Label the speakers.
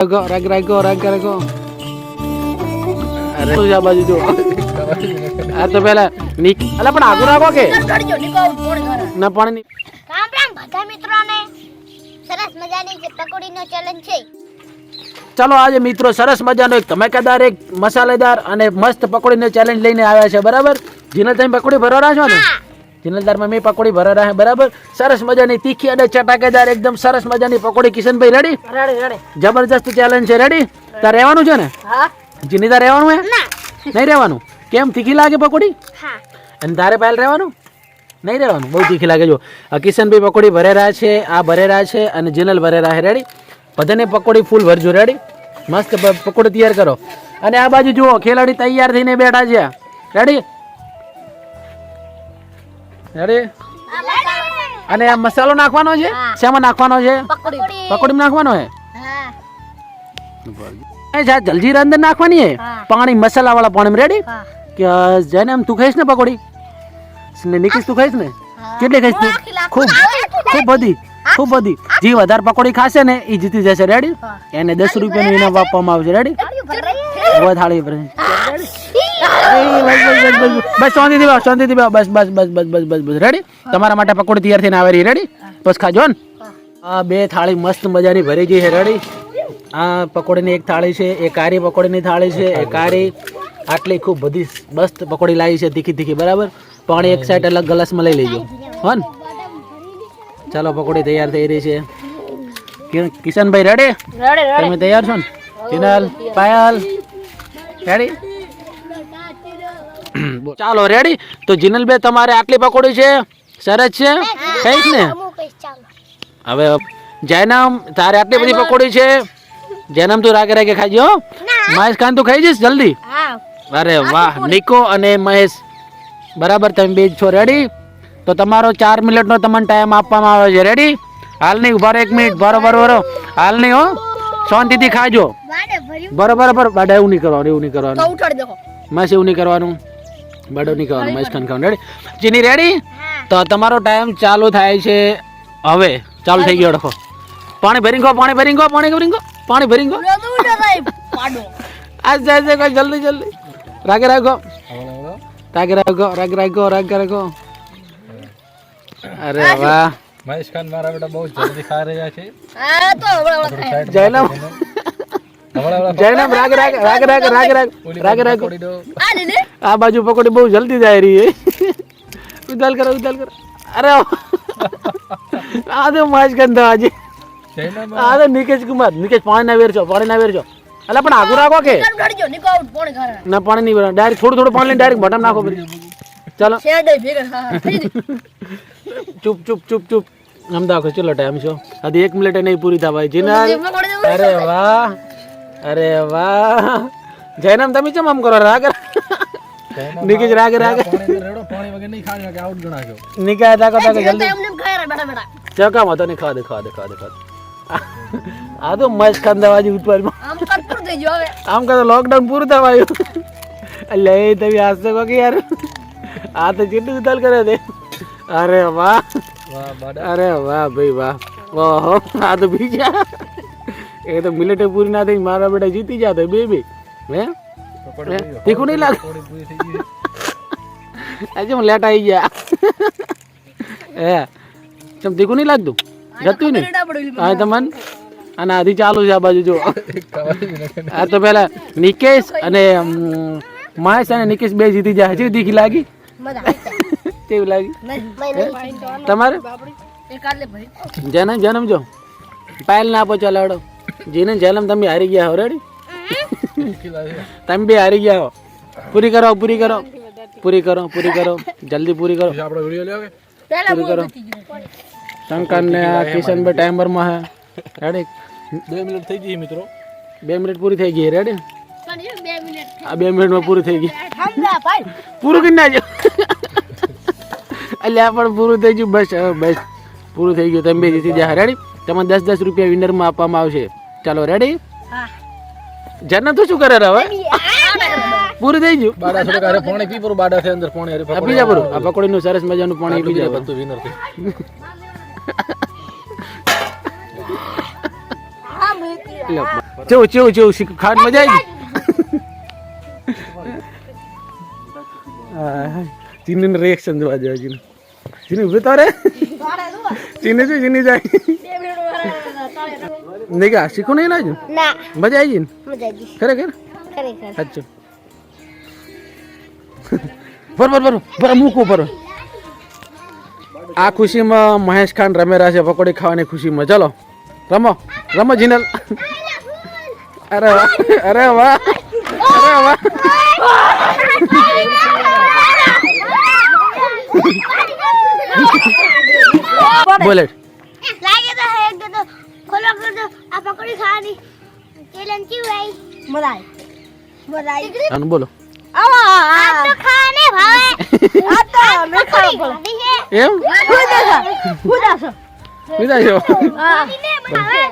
Speaker 1: રાગ રાગો અરે તું જા બાજુ જો આ તો પેલા નીક અલા પણ આગુ રાખો કે ના પણ ની
Speaker 2: રામ રામ બધા મિત્રોને સરસ મજાની જે પકોડીનો ચેલેન્જ છે.
Speaker 1: ચલો આજે મિત્રો સરસ મજાનો એક ધમાકેદાર એક મસાલેદાર અને મસ્ત પકોડીનો ચેલેન્જ લઈને આવ્યા છે બરાબર. જીનલ તમે પકોડી ભરવા છો ને જીનલદાર માં મેં પકોડી ભરવા છે બરાબર. સરસ મજાની તીખી અને ચટાકેદાર એકદમ સરસ મજાની પકોડી. કિશનભાઈ રેડી?
Speaker 2: રેડી.
Speaker 1: જબરજસ્ત ચેલેન્જ છે. રેડી? તાર રહેવાનું છે ને?
Speaker 2: હા.
Speaker 1: જીની તાર રહેવાનું હે?
Speaker 2: ના.
Speaker 1: નહીં રહેવાનું? કેમ? તીખી લાગે પકોડી?
Speaker 2: હા.
Speaker 1: અને તારે પહેલ રહેવાનું? નહીં રહેવાનું? બહુ તીખી લાગે. જો આ કિશનભાઈ પકોડી ભરેરા છે, આ ભરેરા છે અને જીનલ ભરેરા છે. રેડી? બધાને પકોડી ફૂલ ભરજો. રેડી? મસ્ત પકોડી તૈયાર કરો. અને આ બાજુ જુઓ ખેલાડી તૈયાર થઈને બેઠા છે. રેડી? રેડી? અને આ મસાલો નાખવાનો છે. શેમાં નાખવાનો છે? પકોડીમાં નાખવાનો છે. જલજીરા અંદર નાખવાની હે પાણી મસાલા વાળા પાણી. રેડી? કે જેને તું ખાઈશ ને પકોડી ને નિકીશ તું ખાઈશ ને કેટલી ખાઈશ તું? ખૂબ બધી જે વધારે પકોડી ખાશે ને એ જીતી જશે. રેડી? એને 10 રૂપિયાનું ઇનામ આપવામાં આવશે. રેડી? બહુ થાળી પર બસ શાંતિથી બસ. રેડી? તમારા માટે પકોડી તૈયાર થઈને આવે રહી. રેડી? બસ ખાજો ને. આ બે થાળી મસ્ત મજાની ભરી ગઈ છે. રેડી? આ પકોડીની એક થાળી છે, એ કારી પકોડીની થાળી છે, એ કારી આટલી ખૂબ બધી મસ્ત પકોડી લાવી છે તીખી બરાબર. પાણી એક સાઈડ અલગ ગ્લાસમાં લઈ લેજો હો ને. ચાલો પકોડી તૈયાર થઈ રહી છે. કિશનભાઈ રેડી? તમે તૈયાર છો ને? જીનલ પાયલ રેડી? ચાલો રેડી? તો જીનલભાઈ તમારે આટલી પકોડી છે, સરસ છે, કઈશ ને? હવે જૈનમ તારે આટલી બધી પકોડી છે. જૈનમ તું રાગે ખાજો. મહેશ ખાન તું ખાઈ જઈશ જલ્દી? અરે વાહ. નિકો અને મહેશ બરાબર તમે બે છો. રેડી? તો તમારો 4 મિનિટનો તમને ટાઈમ આપવામાં આવે છે. રેડી? હાલ નહીં, ઉભા રહો 1 મિનિટ. બરોબર હાલ નહીં હો, શાંતિથી ખાજો. બરોબર બાડા એવું નહીં કરવાનું. મહેશ એવું નહીં કરવાનું. બાડો નહીં કરવાનું. મહેશ ખાન ખાવાનું. રેડી? ચીની રેડી? તો તમારો ટાઈમ ચાલુ થાય છે હવે. ચાલુ થઈ ગયો. રખો પાણી ભરી ગો. આ જાય કોઈ જલ્દી રાગે રાખો. અરે વાહ.
Speaker 3: મહેશ ખાન મારા બેટા બહુ જલ્દી ખા રહ્યા છે.
Speaker 1: જૈનમ રાગ. આ બાજુ પકોડી બહુ જલ્દી જાય રહી છે. ઉદાલ કરો. અરે આ તો મહેશ ખાન તો આજે આ તો નિકેશ કુમાર. નિકેશ પાણી ના વેરજો. અલા પણ આગુ રાખો કે ના પાણી નહીં વેરવાનું. ડાયરેક્ટ થોડું પાણી લઈને ડાયરેક્ટ બટન નાખો. ચાલો ચૂપ અમદાવાદ. ચલો ટાઈમ છો હજી 1 મિનિટ નહીં પૂરી થવા. જીનલ અરે વાહ. જૈનમ તમે કેમ આમ કરો? રાગ નિકેશ રાગ
Speaker 3: પાણી વગર નહીં ખાવાનું કે આઉટ ગણાજો.
Speaker 1: નિકા તાકો જલ્દી ચકામ હતો ને. ખા દે. આ તો મસ્ત ખાંદાવાજી ઉત્પાદમાં આમ કહો લોકડાઉન પૂરું થવાયું. એટલે એ તમે હાથ શકો કે યાર આ તો કેટલું ઉતાલ કરે છે. અરે વાહ ભાઈ વાહ. ઓહો આ તો બીજા એ તો મિલિટરી પૂરી ના થઈ મારા બેટા જીતી જતો. બે હે તીખું નહીં લાગે. આજે હું લેટ આવી ગયા. હે ચમ તીખું નહીં લાગતું? જતું ને હા તમને. અને આથી ચાલુ છે આ બાજુ જો. આ તો પેલા નિકેશ અને મહેશ અને નિકેશ બે જીતી જાય. હજી તીખી લાગી? કેવી લાગી તમારે? જન્મ જો પાયલ ના આપો. ચાલો હડો જીને જન્મ તમે હારી ગયા હો. રેડી? તમે બે હારી ગયા હો. પૂરી કરો જલ્દી પૂરી કરો. શંકર ને કિશન ભાઈ ટાઈમર માં હે. રેડી?
Speaker 3: 2 મિનિટ થઈ ગઈ મિત્રો.
Speaker 1: 2 મિનિટ પૂરી થઈ ગઈ. રેડી? આ 2 મિનિટમાં પૂરી થઈ ગઈ. પૂરું કરી નાખજો. એટલે આ પણ પૂરું થઈ ગયું. બસ પૂરું થઈ ગયું. તમે બે જીતી જાય. રેડી? તમને 10 રૂપિયા વિનરમાં આપવામાં આવશે. ચાલો રેડી? જન્મ તો શું કરે હવે? પૂરું થઈ ગયું.
Speaker 3: બાડા થોડુંક અરે પાણી પી પૂરું. બાડા છે અંદર પાણી અરે
Speaker 1: પીજા પૂરું. આ પકોડીનું સરસ મજાનું પાણી પી જાય.
Speaker 3: બધું વિનર થઈ.
Speaker 1: ચેવું ચેવું ચેવું શીખ ખાવાની મજા આવી ચીની રિએક્શન જોવા જાય ચીની ચીની ઉભી તો રે ચીની શું ચીની જાય નહીં કા શીખું નહીં ના
Speaker 2: ના
Speaker 1: મજા આવી ને
Speaker 2: મજા આવી
Speaker 1: ખરેખર
Speaker 2: ખરેખર
Speaker 1: સાચું બરોબર મૂકવું બરોબર આ ખુશીમાં મહેશ ખાન રમેરા છે પકોડી ખાવાની ખુશીમાં ચલો રમો રમો જીનલ અરે વાહ અરે વાહ અરે વાહ બોલે
Speaker 2: લાગે તો હે એક તો ખોલો કર દો આ પકોડી ખાવાની ચેલેન્જ કી ભાઈ મજા આવી
Speaker 1: આનું બોલો
Speaker 2: આ તો ખાને ભાવે આ તો મે ખાવા
Speaker 1: એમ
Speaker 2: પૂજા
Speaker 1: વિદાય છો
Speaker 2: ને ભાવે